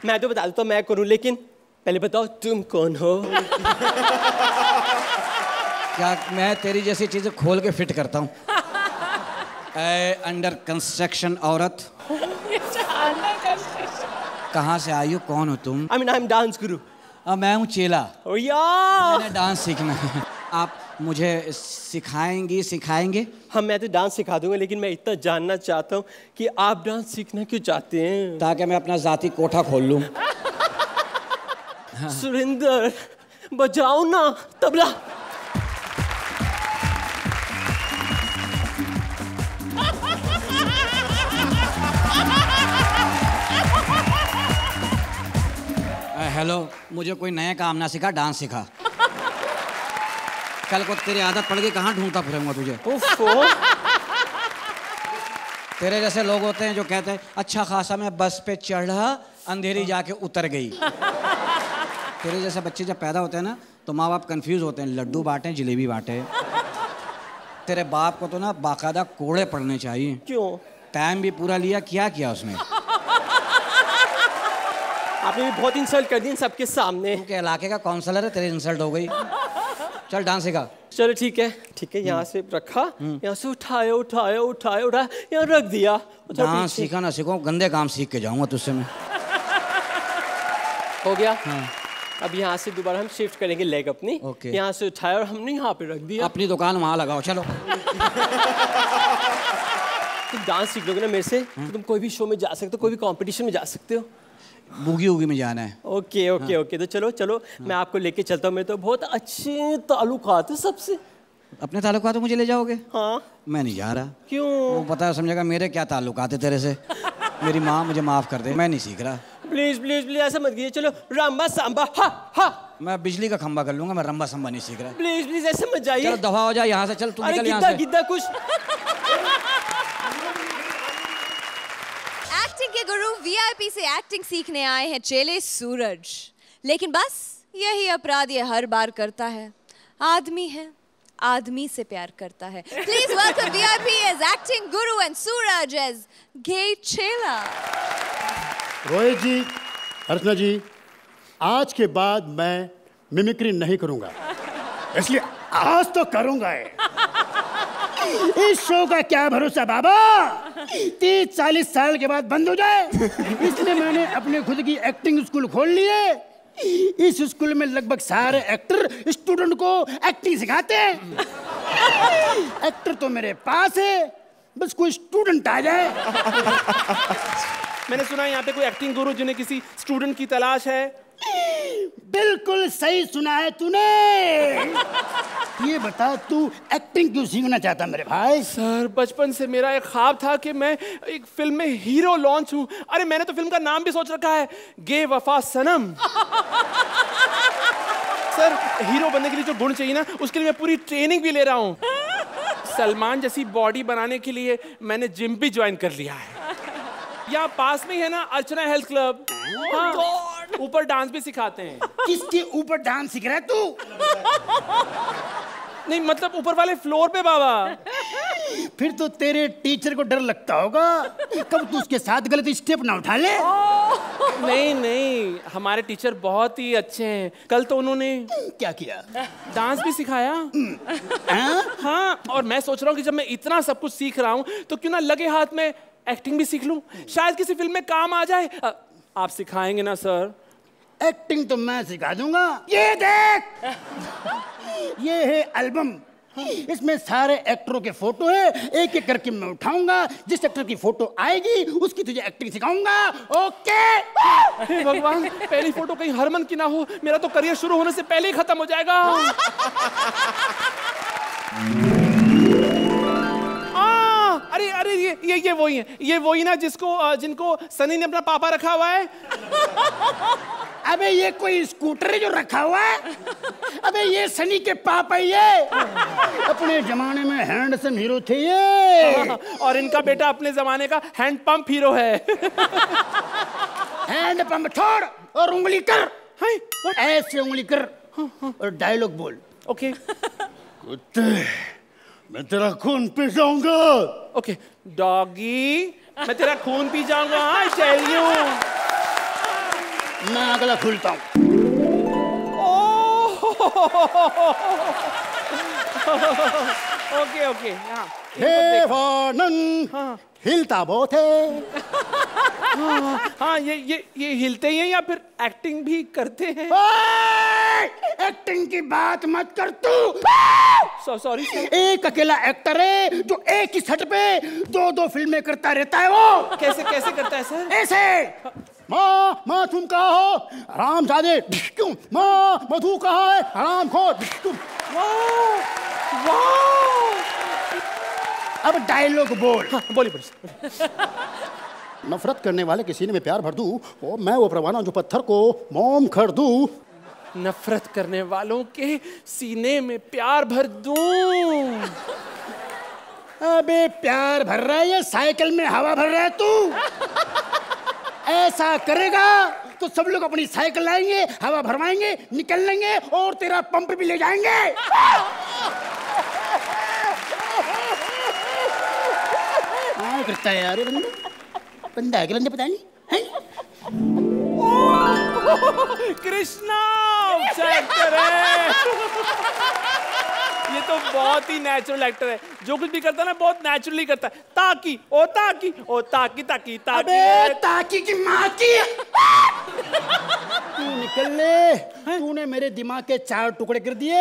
मैं तो बता देता हूँ मैं कौन हूँ, लेकिन पहले बताओ तुम कौन हो? क्या मैं तेरी जैसी चीजें खोल के फिट करता हूँ? अंडर कंस्ट्रक्शन औरत, कहाँ से आई हो? कौन हो तुम? आई एम डांस गुरु। मैं हूँ चेला। मैंने डांस सीखना है। आप मुझे सिखाएंगे? हाँ, मैं तो डांस सिखा दूंगा, लेकिन मैं इतना जानना चाहता हूँ कि आप डांस सीखना क्यों चाहते हैं? ताकि मैं अपना जाती कोठा खोल लूँ। सुरेंद्र, बजाओ ना तबला। हेलो, मुझे कोई नया काम ना सिखा, डांस सिखा। कल को तेरी आदत पड़ गई, कहाँ ढूंढता फिरूंगा तुझे? तेरे जैसे लोग होते हैं जो कहते हैं अच्छा खासा मैं बस पे चढ़ा, अंधेरी जाके उतर गई। तेरे जैसे बच्चे जब पैदा होते हैं ना, तो माँ बाप कंफ्यूज होते हैं, लड्डू बांटे जलेबी बांटे। तेरे बाप को तो ना बाकायदा कोड़े पड़ने चाहिए। क्यों? टाइम भी पूरा लिया, क्या किया उसने? आपने भी बहुत इंसल्ट कर दी सबके सामने। के इलाके का काउंसलर है, तेरी इंसल्ट हो गई। चल डांस सिखा। चलो ठीक है, यहाँ से रखा, यहाँ से उठाया, यहाँ रख दिया। डांस सीखा ना सीखो, गंदे काम सीख के जाऊंगा तुझसे मैं। हो गया। हाँ। अब यहाँ से दोबारा हम शिफ्ट करेंगे लेग अपनी। यहाँ से उठाया और हमने यहाँ पे रख दिया। अपनी दुकान वहाँ लगाओ, चलो। तुम डांस सीख लोगे ना मेरे से, तो तुम कोई भी शो में जा सकते हो, कोई भी कंपटीशन में जा सकते हो। बूगी वूगी में जाना है? ओके तो चलो मैं आपको लेके चलता हूँ। मेरे तो बहुत अच्छे ताल्लुकात है सबसे। अपने ताल्लुकात मुझे ले जाओगे? हाँ। मैं नहीं जा रहा। क्यों? वो पता समझेगा मेरे क्या ताल्लुकात है तेरे से। मेरी माँ मुझे माफ कर दे, मैं नहीं सीख रहा। प्लीज ऐसा मत कीजिए। चलो रंबा सांबा हा। मैं बिजली का खंबा कर लूंगा, मैं रंबा संबा नहीं सीख रहा। प्लीज ऐसे मत जाइए। चलो दफा हो जा यहाँ से, चल तू निकल यहाँ से। गिद्दा कुछ। एक्टिंग के गुरु वीआईपी से एक्टिंग सीखने आए हैं चेले सूरज। लेकिन बस यही अपराध ये हर बार करता है। आदमी है, आदमी से प्यार करता है। Please welcome VIP as acting guru and Suraj as gay chela. Rohit जी, अर्चना जी, आज के बाद मैं मिमिक्री नहीं करूंगा, इसलिए आज तो करूंगा। इस शो का क्या भरोसा बाबा, 30-40 साल के बाद बंद हो जाए। इसलिए मैंने अपने खुद की एक्टिंग स्कूल खोल लिए। इस स्कूल में लगभग सारे एक्टर स्टूडेंट को एक्टिंग सिखाते हैं। एक्टर तो मेरे पास है, बस कोई स्टूडेंट आ जाए। मैंने सुना है यहाँ पे कोई एक्टिंग गुरु जिन्हें किसी स्टूडेंट की तलाश है। बिल्कुल सही सुना है तूने। ये बता, तू एक्टिंग क्यों सीखना चाहता मेरे भाई? सर, बचपन से मेरा एक ख्वाब था कि मैं एक फिल्म में हीरो लॉन्च हूँ। अरे मैंने तो फिल्म का नाम भी सोच रखा है, गे वफा सनम। सर, हीरो बनने के लिए जो गुण चाहिए ना, उसके लिए मैं पूरी ट्रेनिंग भी ले रहा हूँ। सलमान जैसी बॉडी बनाने के लिए मैंने जिम भी ज्वाइन कर लिया है। यहाँ पास में है ना अर्चना हेल्थ क्लब। हाँ, ऊपर डांस भी सिखाते हैं। किसके ऊपर डांस सीख रहा है तू? नहीं, मतलब ऊपर वाले फ्लोर पे बाबा। फिर तो तेरे टीचर को डर लगता होगा, कब तू उसके साथ गलत स्टेप ना उठा ले। नहीं, हमारे टीचर बहुत ही अच्छे हैं। कल तो उन्होंने क्या किया? डांस भी सिखाया। हाँ, और मैं सोच रहा हूँ कि जब मैं इतना सब कुछ सीख रहा हूँ, तो क्यों ना लगे हाथ में एक्टिंग भी सीख लूं, शायद किसी फिल्म में काम आ जाए। आप सिखाएंगे ना सर? एक्टिंग तो मैं सिखा दूंगा। ये देख, ये है एल्बम। इसमें सारे एक्टरों के फोटो है, एक एक करके मैं उठाऊंगा। जिस एक्टर की फोटो आएगी उसकी तुझे एक्टिंग सिखाऊंगा। ओके? हे भगवान, पहली फोटो कहीं हरमन की ना हो, मेरा तो करियर शुरू होने से पहले ही खत्म हो जाएगा। अरे ये वही ना जिनको सनी ने अपना पापा रखा हुआ है। अबे ये कोई स्कूटर है जो रखा हुआ है? अबे ये सनी के पापा ही है। अपने जमाने में हैंडसम हीरो थे ये। और इनका बेटा अपने जमाने का हैंड पंप हीरो है। हैंड पंप छोड़ और उंगली कर। ऐसे उंगली कर और डायलॉग बोल। ओके। कुत्ते मैं तेरा खून पी जाऊंगा। ओके डॉगी, मैं तेरा खून पी जाऊंगा। I tell you. मैं अगला खुलता हूँ। Okay okay. देवानंद हिलता बहुत है। हाँ ये हिलते ही हैं या फिर एक्टिंग भी करते हैं? एक्टिंग की बात मत कर तू। Sorry sir. एक अकेला एक्टर है जो एक ही छत पे दो फिल्में करता रहता है। वो कैसे करता है सर? ऐसे माँ तुम कहाँ हो? हरामजादे। क्यों माँ मधु कहाँ है? हरामखोर। अब डायलॉग बोल। हाँ, बोलिए। नफरत करने वाले के सीने में प्यार भर दूं और मैं वो परवाना जो पत्थर को मोम कर दूं। नफरत करने वालों के सीने में प्यार भर दूं। अबे प्यार भर रहा है या साइकिल में हवा भर रहा है तू? ऐसा करेगा तो सब लोग अपनी साइकिल लाएंगे, हवा भरवाएंगे, निकल लेंगे और तेरा पंप भी ले जाएंगे। हाँ करता है यार बंदा है कि बंदे पता नहीं है? कृष्णा एक्टर है। ये तो बहुत ही नेचुरल एक्टर है। जो कुछ भी करता है ना बहुत नेचुरली करता है। ताकी ओ ताकी ओ ताकी ताकी ताकी। अबे ताकी की माँ की। तू निकल ले। तूने मेरे दिमाग के 4 टुकड़े कर दिए।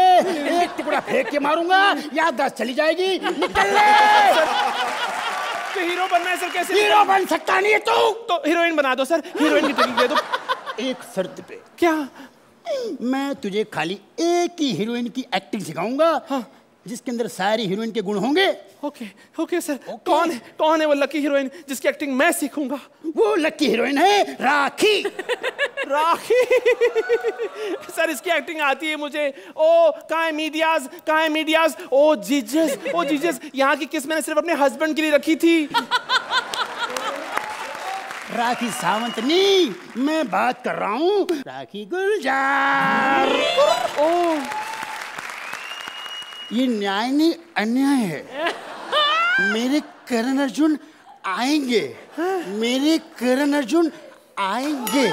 एक टुकड़ा फेंक के मारूंगा याददाश्त चली जाएगी। निकल ले। तो हीरो बनना है सर। कैसे हीरो बन सकता नहीं है तू? तो हीरोइन बना दो सर। हीरोइन की ट्रेनिंग दे दो। एक शर्त पे। क्या? मैं तुझे खाली एक ही हीरोइन की एक्टिंग सिखाऊंगा। हाँ। जिसके अंदर सारी हीरोइन के गुण होंगे। Okay sir. कौन है वो लकी हीरोइन जिसकी एक्टिंग मैं सीखूंगा? वो लकी हीरोइन है राखी। राखी। सर इसकी एक्टिंग आती है मुझे। ओ कहाँ है मीडियाज। ओ जीजस यहाँ की किस मैंने सिर्फ अपने हस्बैंड के लिए रखी थी। राखी सावंत नहीं, मैं बात कर रहा हूँ राखी गुलजार। ये न्याय नहीं अन्याय है। मेरे करण अर्जुन आएंगे। मेरे करण अर्जुन आएंगे।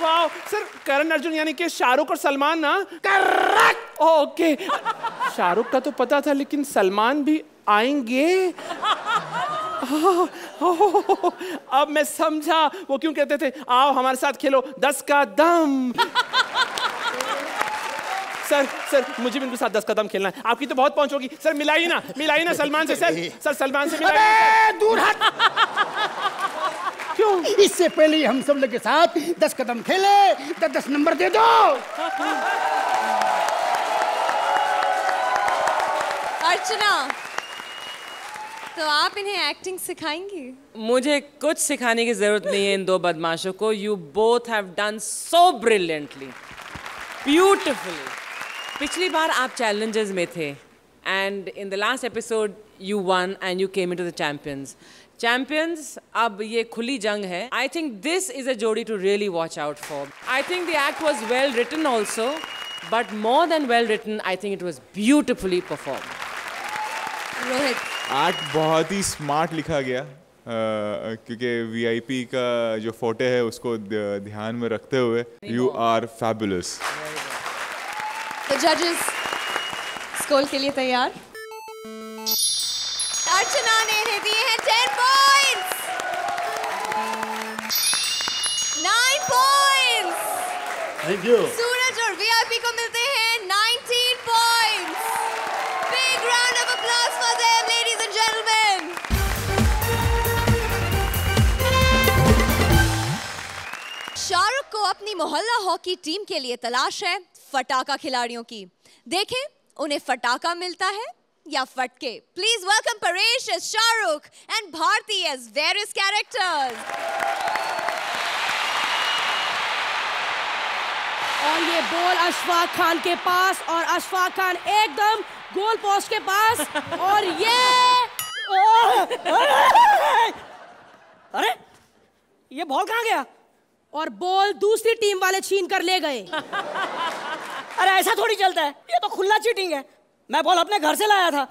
वाह सर। करण अर्जुन यानी कि शाहरुख और सलमान ना? करेक्ट। ओके। शाहरुख का तो पता था लेकिन सलमान भी आएंगे। अब मैं समझा वो क्यों कहते थे आओ हमारे साथ खेलो 10 का दम। सर मुझे भी इनके साथ 10 का दम खेलना है। आपकी तो बहुत पहुंच होगी सर। मिलाइए ना सलमान से। सर सलमान से मिलाइए। दूर हट। क्यों? इससे पहले हम सब लोग के साथ 10 कदम खेले। 10 नंबर दे दो। अर्चना, तो आप इन्हें एक्टिंग सिखाएंगी? मुझे कुछ सिखाने की जरूरत नहीं है इन दो बदमाशों को। You both have done so brilliantly, beautifully. पिछली बार आप चैलेंजर्स में थे and in the last episode you won and you came into the champions. अब ये खुली जंग है। I think this is a जोड़ी to really watch out for. I think the act was well written also, but more than well written I think it was beautifully perform. Rohit, act बहुत ही smart लिखा गया क्योंकि VIP का जो फोटे है उसको ध्यान में रखते हुए यू आर फैबुलस। तो जजेस स्कोर के लिए तैयार? अर्चना ने इन्हें दिए हैं 10 points. 9 points. Thank you. Suraj और वीआईपी को मिलते हैं 19 points. Big round of applause for them ladies and gentlemen. Shahrukh को अपनी मोहल्ला हॉकी टीम के लिए तलाश है फटाका खिलाड़ियों की। देखें उन्हें फटाका मिलता है या फटके। Please welcome Paresh as Shahrukh and Bharati as various characters. और ये बॉल अशफाक खान के पास और अशफाक खान एकदम गोल पोस्ट के पास। और ये अरे ये बॉल कहाँ गया? और बॉल दूसरी टीम वाले छीन कर ले गए। अरे ऐसा थोड़ी चलता है, ये तो खुला चीटिंग है। मैं बॉल अपने घर से लाया था।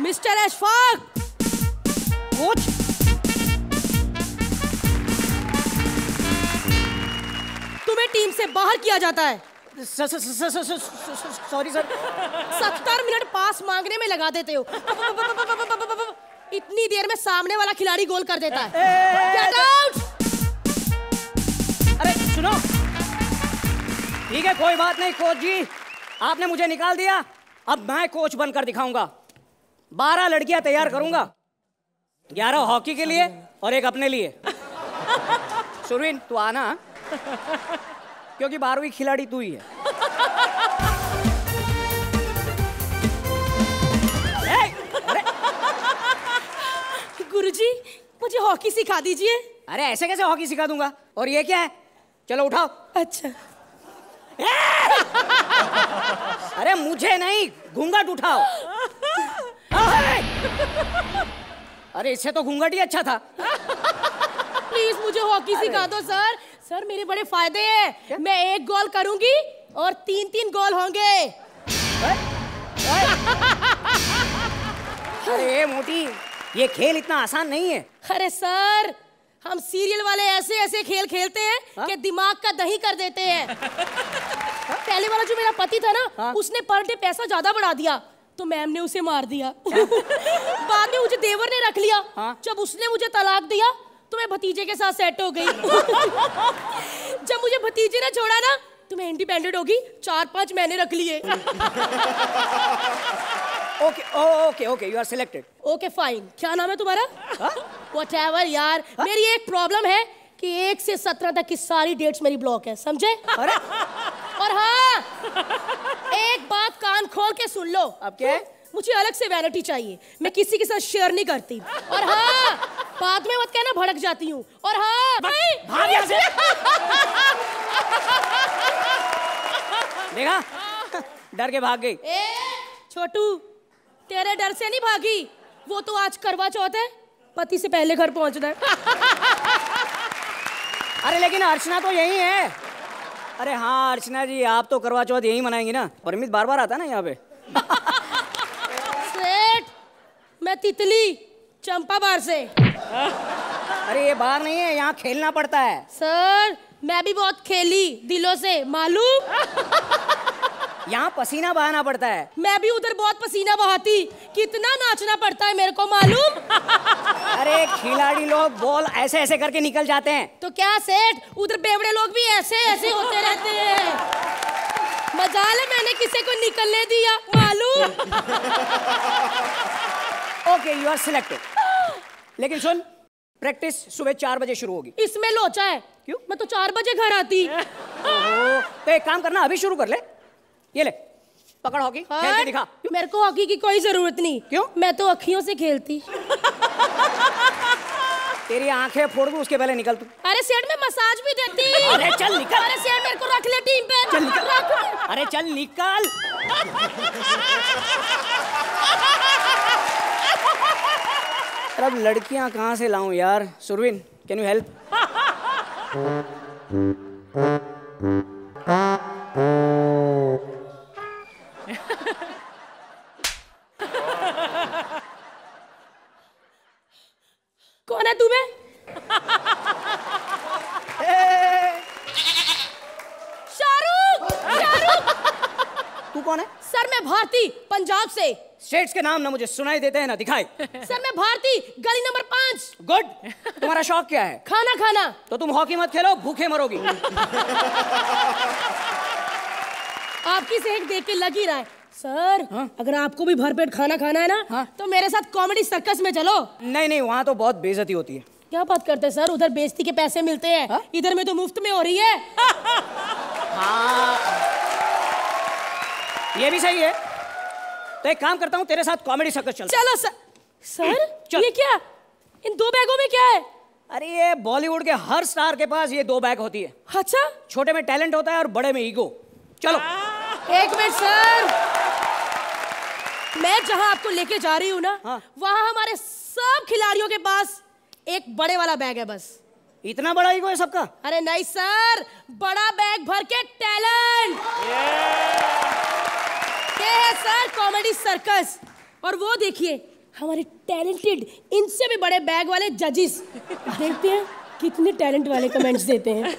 मिस्टर अशफाक, कोच तुम्हें टीम से बाहर किया जाता है। Sorry sir. 70 मिनट पास मांगने में लगा देते हो। इतनी देर में सामने वाला खिलाड़ी गोल कर देता है। Get out! अरे सुनो, ठीक है कोई बात नहीं कोच जी, आपने मुझे निकाल दिया, अब मैं कोच बनकर दिखाऊंगा। 12 लड़कियां तैयार करूंगा, 11 हॉकी के लिए और एक अपने लिए। सुरवीन तू आना, क्योंकि 12वीं खिलाड़ी तू ही है। गुरुजी, मुझे हॉकी सिखा दीजिए। अरे ऐसे कैसे हॉकी सिखा दूंगा? और ये क्या है? चलो उठाओ। अच्छा। अरे मुझे नहीं, घूंघट उठाओ। अरे इससे तो घूंघट ही अच्छा था। प्लीज मुझे हॉकी सिखा दो सर। सर मेरे बड़े फायदे हैं। मैं 1 गोल करूंगी और 3-3 गोल होंगे। अरे मोटी, ये खेल इतना आसान नहीं है। अरे सर, हम सीरियल वाले ऐसे ऐसे खेल खेलते हैं कि दिमाग का दही कर देते हैं। पहले वाला जो मेरा पति था ना, उसने पर डे पैसा ज्यादा बढ़ा दिया, तो मैम ने उसे मार दिया। बाद में मुझे देवर ने रख लिया। जब उसने मुझे तलाक दिया तो मैं भतीजे के साथ सेट हो गई। जब मुझे भतीजे ने छोड़ा ना, तो मैं इंडिपेंडेंट होगी। 4-5 महीने रख लिए। Okay okay okay, you are selected. Okay fine. क्या नाम है तुम्हारा? व्हाटएवर यार, मेरी एक प्रॉब्लम है कि 1 से 17 तक की सारी डेट्स मेरी ब्लॉक है, समझे? अरे और हाँ, एक बात कान खोल के सुन लो। अब क्या है? मुझे अलग से वैनिटी चाहिए, मैं किसी के साथ शेयर नहीं करती। और हाँ, बाद में मत कहना भड़क जाती हूँ। और हाँ भाग यहाँ से। देखा, डर के भाग गई। छोटू, तेरे डर से नहीं भागी, वो तो आज करवा चौथ है, पति से पहले घर पहुंचना है। अरे लेकिन अर्चना तो यही है। अरे हाँ अर्चना जी, आप तो करवा चौथ यही मनाएंगी ना? परमित बार बार आता है ना यहाँ पे। सेठ, मैं तितली चंपा बार से। अरे ये बार नहीं है, यहाँ खेलना पड़ता है। सर मैं भी बहुत खेली दिलों से, मालूम? यहाँ पसीना बहाना पड़ता है। मैं भी उधर बहुत पसीना बहाती, कितना नाचना पड़ता है मेरे को, मालूम? अरे खिलाड़ी लोग बॉल ऐसे ऐसे करके निकल जाते हैं। तो क्या सेठ, उधर बेवड़े लोग भी ऐसे ऐसे होते रहते हैं। मजाल है मैंने किसी को निकलने दिया, मालूम? Okay, you are selected. लेकिन सुन, प्रैक्टिस सुबह 4 बजे शुरू होगी। इसमें लोचा है। क्यों? मैं तो 4 बजे घर आती। तो एक काम करना, अभी शुरू कर ले। ये ले, पकड़ हॉकी, खेल के दिखा। मेरे को हॉकी की कोई जरूरत नहीं। क्यों? मैं तो अखियों से खेलती। तेरी आंखें फोड़ दूं, उसके पहले निकल तू। अरे सेठ, मैं मसाज भी देती। अरे चल निकल। अरे सेठ, मेरे को रख ले टीम पे। चल निकल। अरे चल निकल। अब लड़कियां कहाँ से लाऊं यार? Surveen, can you help? कौन है तुम्हें? शाहरुख! शाहरुख! तू कौन है? सर मैं भारती, पंजाब से। स्टेट्स के नाम ना मुझे सुनाई देते हैं ना दिखाई। सर मैं भारती, गली नंबर 5। गुड। तुम्हारा शौक क्या है? खाना खाना। तो तुम हॉकी मत खेलो, भूखे मरोगी। आपकी सेहत देख के लग ही रहा है। सर अगर आपको भी भरपेट खाना खाना है ना, तो मेरे साथ कॉमेडी सर्कस में चलो। नहीं नहीं, वहाँ तो बहुत बेइज्जती होती है। क्या बात करते हैं सर, उधर बेइज्जती के पैसे मिलते हैं। इधर में तो मुफ्त में हो रही है। हाँ ये भी सही है। तो एक काम करता हूँ, तेरे साथ कॉमेडी सर्कस चलता चलो सर। सर ये क्या, इन 2 बैगों में क्या है? अरे ये बॉलीवुड के हर स्टार के पास ये 2 बैग होती है। अच्छा, छोटे में टैलेंट होता है और बड़े में ईगो। चलो। एक मिनट सर, मैं जहां आपको लेके जा रही हूँ ना, वहां हमारे सब खिलाड़ियों के पास एक बड़े वाला बैग है बस। इतना बड़ा ईगो है सबका? अरे नहीं सर, बड़ा बैग भर के टैलेंट। ये है सर कॉमेडी सर्कस। और वो देखिए हमारे टैलेंटेड इनसे भी बड़े बैग वाले जजेस, देखते हैं कितने टैलेंट वाले कमेंट्स देते हैं।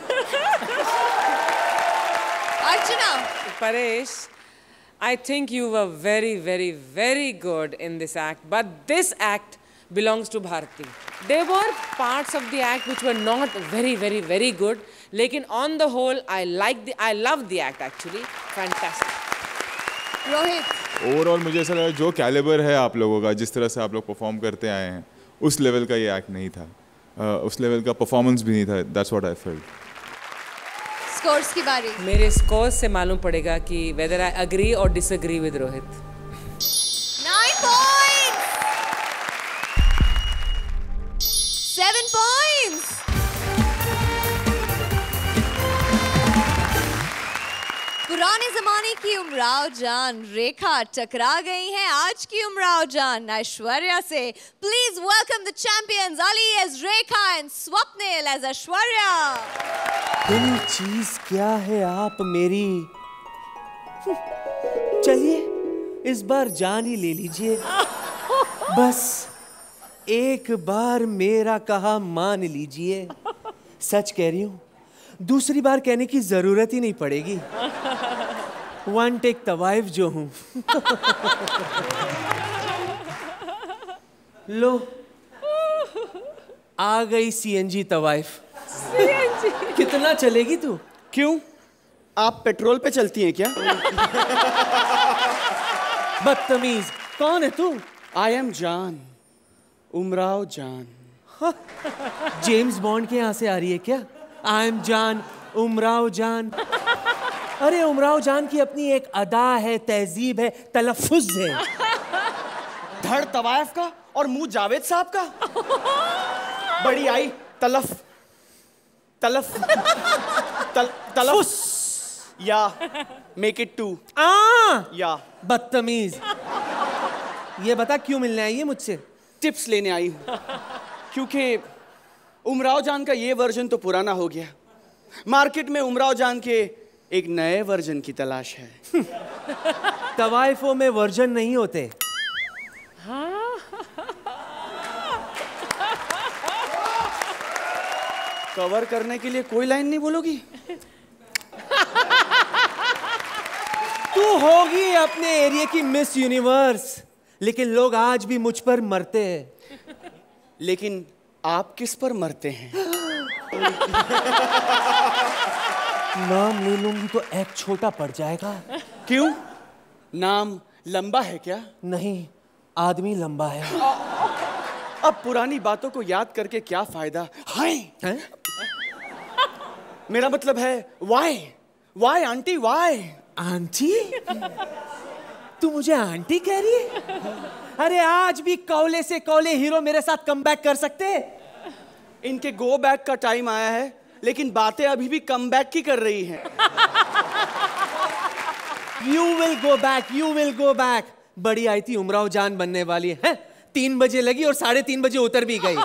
अर्चना, Paresh, I think you were very, very, very good in this act, but this act belongs to Bharti. There were parts of the act which were not very, very, very good. लेकिन on the whole, I love the act actually. Fantastic. Rohit, overall मुझे ऐसा लगा जो calibre है आप लोगों का, जिस तरह से आप लोग परफॉर्म करते आए हैं, उस लेवल का ये एक्ट नहीं था, उस लेवल का परफॉर्मेंस भी नहीं था। That's what I felt. Scores की बारी। मेरे स्कोर्स से मालूम पड़ेगा कि whether I agree or disagree with Rohit. 9 points. 7 points. पुराने जमाने की उमराव जान रेखा टकरा गई हैं आज की उमराव जान ऐश्वर्या से। Please welcome the champions, Ali as Rekha and Swapnil as Aishwarya. दिल चीज क्या है आप मेरी, चलिए इस बार जान ही ले लीजिए, बस एक बार मेरा कहा मान लीजिए। सच कह रही हूँ, दूसरी बार कहने की जरूरत ही नहीं पड़ेगी। वन टेक तवाइफ जो हूं। लो आ गई सीएनजी तवाइफ। सीएनजी कितना चलेगी तू? क्यों, आप पेट्रोल पे चलती हैं क्या? बदतमीज, कौन है तू? आई एम जान, उमराव जान। जेम्स बॉन्ड के यहाँ से आ रही है क्या? आई एम जान, उमराव जान। अरे उमराव जान की अपनी एक अदा है, तहजीब है, तलफ़ुज़ है। धड़ तवायफ का और मुंह जावेद साहब का। बड़ी आई तलफ तलफ तलफ या मेक इट टू या। बदतमीज, ये बता क्यों मिलने आई है मुझसे? टिप्स लेने आई हूँ, क्योंकि उमराव जान का ये वर्जन तो पुराना हो गया, मार्केट में उमराव जान के एक नए वर्जन की तलाश है। तवाइफों में वर्जन नहीं होते। कवर करने के लिए कोई लाइन नहीं बोलोगी? तू होगी अपने एरिया की मिस यूनिवर्स, लेकिन लोग आज भी मुझ पर मरते हैं। लेकिन आप किस पर मरते हैं? नाम ले लूंगी तो एक छोटा पड़ जाएगा। क्यों, नाम लंबा है क्या? नहीं, आदमी लंबा है। अब पुरानी बातों को याद करके क्या फायदा? हाय, मेरा मतलब है वाई आंटी, वाई आंटी? तू मुझे आंटी कह रही है? अरे आज भी कौले से कौले हीरो मेरे साथ कमबैक कर सकते हैं। इनके गो बैक का टाइम आया है, लेकिन बातें अभी भी कम बैक की कर रही हैं। You will go back, you will go back। बड़ी आई थी उमराव जान बनने वाली है, 3 बजे लगी और 3:30 बजे उतर भी गई।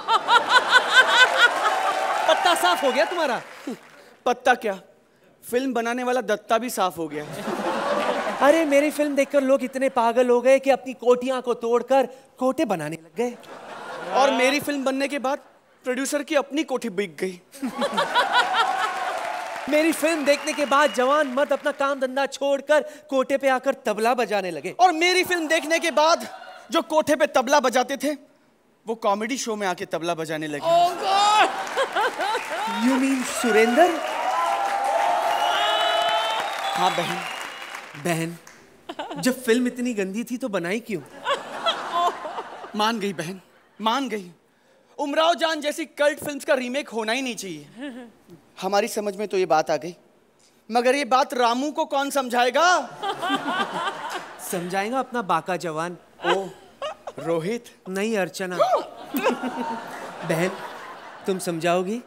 पत्ता साफ हो गया तुम्हारा? पत्ता क्या, फिल्म बनाने वाला दत्ता भी साफ हो गया। अरे मेरी फिल्म देखकर लोग इतने पागल हो गए कि अपनी कोटियां को तोड़कर कोटे बनाने लग गए। और मेरी फिल्म बनने के बाद प्रोड्यूसर की अपनी कोठी बिक गई। मेरी फिल्म देखने के बाद जवान मर्द अपना काम धंधा छोड़कर कोटे पे आकर तबला बजाने लगे। और मेरी फिल्म देखने के बाद जो कोठे पे तबला बजाते थे, वो कॉमेडी शो में आके तबला बजाने लगे। Oh God! You mean Surendra? हाँ बहन। बहन, जब फिल्म इतनी गंदी थी तो बनाई क्यों? मान गई बहन, मान गई। उमराव जान जैसी कल्ट फिल्म्स का रीमेक होना ही नहीं चाहिए। हमारी समझ में तो ये बात आ गई, मगर ये बात रामू को कौन समझाएगा? समझाएगा अपना बाका जवान। ओ रोहित? नहीं अर्चना। बहन, तुम समझाओगी?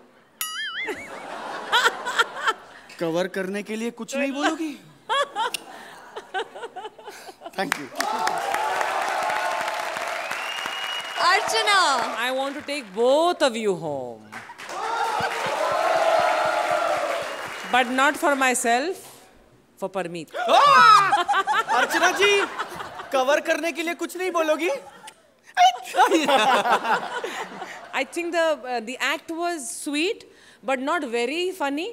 कवर करने के लिए कुछ नहीं बोलोगी? Thank you. Archana, I want to take both of you home. But not for myself, for Parmeet. Archana ji, cover करने के लिए कुछ नहीं बोलोगी? I think the act was sweet, but not very funny.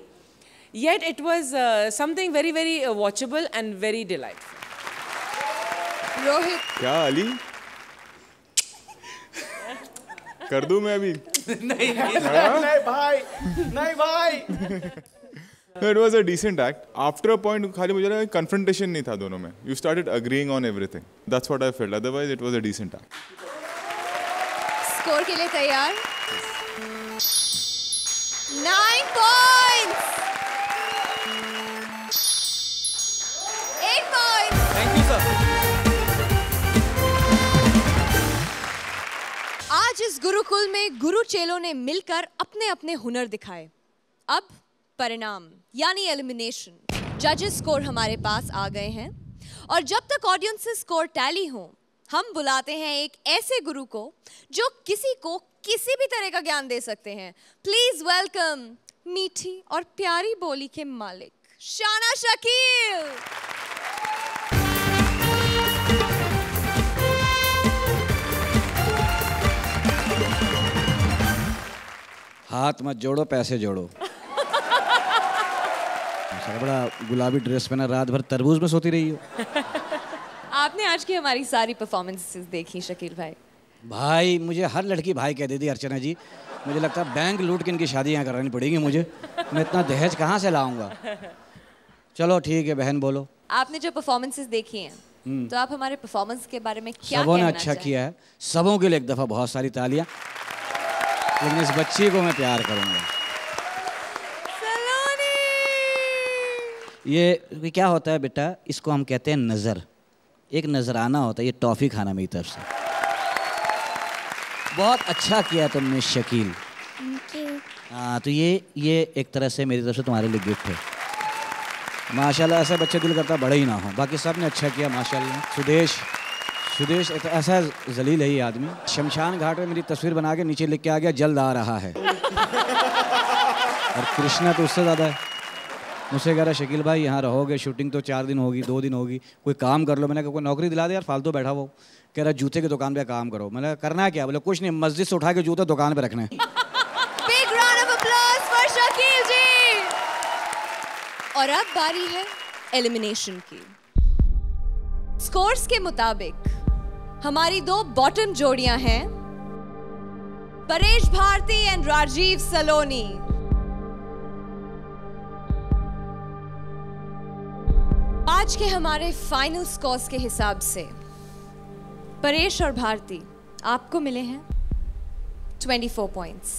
Yet it was something very, very watchable and very delightful. Rohit, क्या अली? कर दूं मैं अभी? नहीं भाई, नहीं भाई. No, it was a decent act. After a point, खाली मुझे लगा confrontation नहीं था दोनों में. You started agreeing on everything. That's what I felt. Otherwise, it was a decent act. Score के लिए तैयार? 9 points. 8 points. Thank you, sir. आज इस गुरुकुल में गुरु चेलों ने मिलकर अपने अपने हुनर दिखाए. अब परिणाम यानी एलिमिनेशन. जजेस स्कोर हमारे पास आ गए हैं और जब तक ऑडियंस से स्कोर टैली हो, हम बुलाते हैं एक ऐसे गुरु को जो किसी को किसी भी तरह का ज्ञान दे सकते हैं. प्लीज वेलकम मीठी और प्यारी बोली के मालिक शाना शकील. हाथ मत जोड़ो, पैसे जोड़ो. बड़ा गुलाबी ड्रेस पहना, रात भर तरबूज में सोती रही हो. आपने आज की हमारी सारी परफॉर्मेंसेस देखी शकील भाई? भाई मुझे हर लड़की भाई कह देती अर्चना जी. मुझे लगता है बैंक लूट के इनकी शादी यहाँ करानी पड़ेगी मुझे. मैं इतना दहेज कहाँ से लाऊंगा. चलो ठीक है बहन, बोलो. आपने जो परफॉर्मेंसेस देखी हैं, तो आप हमारे परफॉर्मेंस के बारे में क्या सबों ने कहना अच्छा चाहें? किया है. सबों के लिए एक दफ़ा बहुत सारी तालियां. लेकिन इस बच्ची को मैं प्यार करूंगा. ये क्या होता है बेटा, इसको हम कहते हैं नज़र. एक नजराना होता है. ये टॉफ़ी खाना मेरी तरफ से. बहुत अच्छा किया तुमने शकील. हाँ, तो ये एक तरह से मेरी तरफ से तुम्हारे लिए गिफ्ट है. माशाल्लाह, ऐसा बच्चे दिल करता बड़े ही ना हो. बाकी सब ने अच्छा किया माशाल्लाह. सुदेश ऐसा जलील है ये आदमी. शमशान घाट में मेरी तस्वीर बना के नीचे लिख के आ गया, जल्द आ रहा है. और कृष्णा तो उससे ज़्यादा है. मुझसे कह रहा शकील भाई यहाँ रहोगे, शूटिंग तो 4 दिन होगी, 2 दिन होगी, कोई काम कर लो. मैंने कहा कोई नौकरी दिला दे यार, फालतू बैठा वो. कह रहा जूते की दुकान पे काम करो. मैंने करना है क्या? बोले कुछ नहीं, मस्जिद से उठा के जूते दुकान पे रखने हैं. Big round of applause for Shakeel जी. और अब बारी है एलिमिनेशन की. स्कोर्स के मुताबिक हमारी 2 बॉटम जोड़ियां हैं, परेश भारती एंड राजीव सलोनी. आज के हमारे फाइनल स्कोर्स के हिसाब से परेश और भारती आपको मिले हैं 24 पॉइंट्स.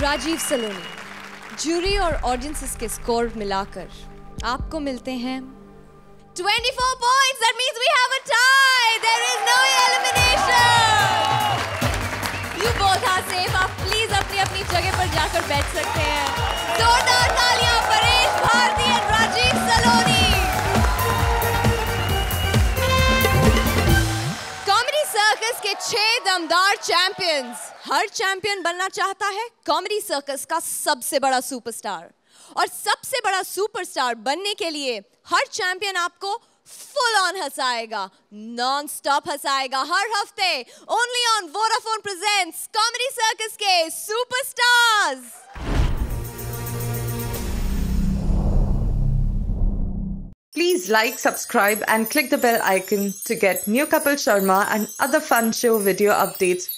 राजीव सलोनी, जूरी और ऑडियंसेस के स्कोर मिलाकर आपको मिलते हैं 24 points. That means we have a tie. There is no elimination. You both are safe. आप प्लीज अपनी अपनी जगह पर जाकर बैठ सकते हैं. जोरदार तालियां परेश भारती और राजीव सलोनी. कॉमेडी सर्कस के 6 दमदार चैंपियंस. हर चैंपियन बनना चाहता है कॉमेडी सर्कस का सबसे बड़ा सुपरस्टार. और सबसे बड़ा सुपरस्टार बनने के लिए हर चैंपियन आपको फुल ऑन हंसाएगा, नॉन स्टॉप हंसाएगा हर हफ्ते. Only on Vodafone presents comedy circus के superstars. Please like, subscribe and click the bell icon to get new Kapil Sharma and other fun show video updates